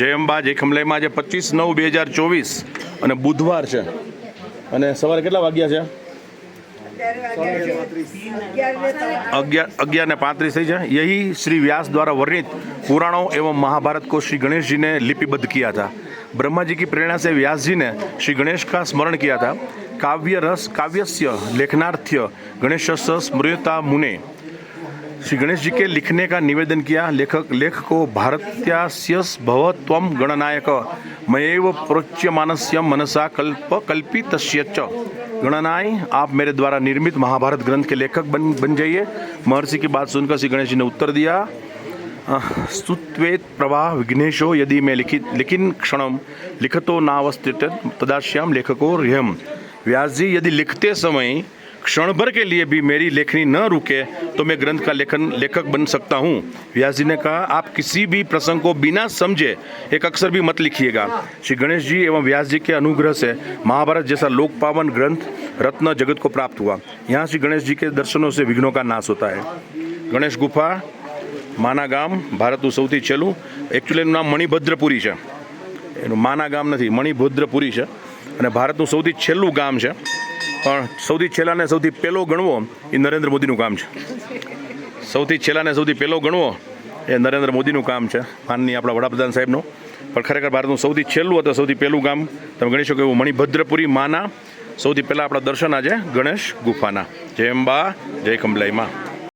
જય અંબા જય ખમલાઈમાં આજે 25/9/2024 અને બુધવાર છે અને સવારે કેટલા વાગ્યા છે? 11:35 થઈ है। यही श्री व्यास द्वारा वर्णित पुराणों एवं महाभारत को श्री गणेश जी ने लिपिबद्ध किया था। ब्रह्मा जी की प्रेरणा से व्यास जी ने श्री गणेश का स्मरण किया था। काव्य रस काव्यस्य लेखनार्थ्य गणेशस्य स्मृता मुने श्री गणेश जी के लिखने का निवेदन किया। लेख को भारत्यास्यस भव त्वं गणनायक मयैव प्रोच्यमानस्य मनसा कल्पितस्य च गणनाय आप मेरे द्वारा निर्मित महाभारत ग्रंथ के लेखक बन जाइए। महर्षि की बात सुनकर श्री गणेश जी ने उत्तर दिया, स्तुत्वेत प्रभा विघ्नेशो यदि मैं लिखिन क्षणम लिखतो नावस्थित तदाश्याम लेखको ह्यम। व्यास जी यदि लिखते समय क्षण भर के लिए भी मेरी लेखनी न रुके तो मैं ग्रंथ का लेखक बन सकता हूँ। व्यास जी ने कहा, आप किसी भी प्रसंग को बिना समझे एक अक्षर भी मत लिखिएगा। श्री गणेश जी एवं व्यास जी के अनुग्रह से महाभारत जैसा लोक पावन ग्रंथ रत्न जगत को प्राप्त हुआ। यहाँ श्री गणेश जी के दर्शनों से विघ्नों का नाश होता है। गणेश गुफा माना गाम भारतનું સૌથી છેલ્લું એકચ્યુઅલી એનું નામ મણિભદ્રપુરી છે, એનું માના ગામ નથી, મણિભદ્રપુરી છે અને ભારતનું સૌથી છેલ્લું ગામ છે, પણ સૌથી છેલ્લાને સૌથી પહેલો ગણવો એ નરેન્દ્ર મોદીનું કામ છે। સૌથી છેલ્લાને સૌથી પહેલો ગણવો એ નરેન્દ્ર મોદીનું કામ છે, માનનીય આપણા વડાપ્રધાન સાહેબનું, પણ ખરેખર ભારતનું સૌથી છેલ્લું અથવા સૌથી પહેલું ગામ તમે ગણી શકો એવું મણિભદ્રપુરી માના સૌથી પહેલાં આપણા દર્શન આજે ગણેશ ગુફાના। જય અંબા જય કંબલાઈમાં।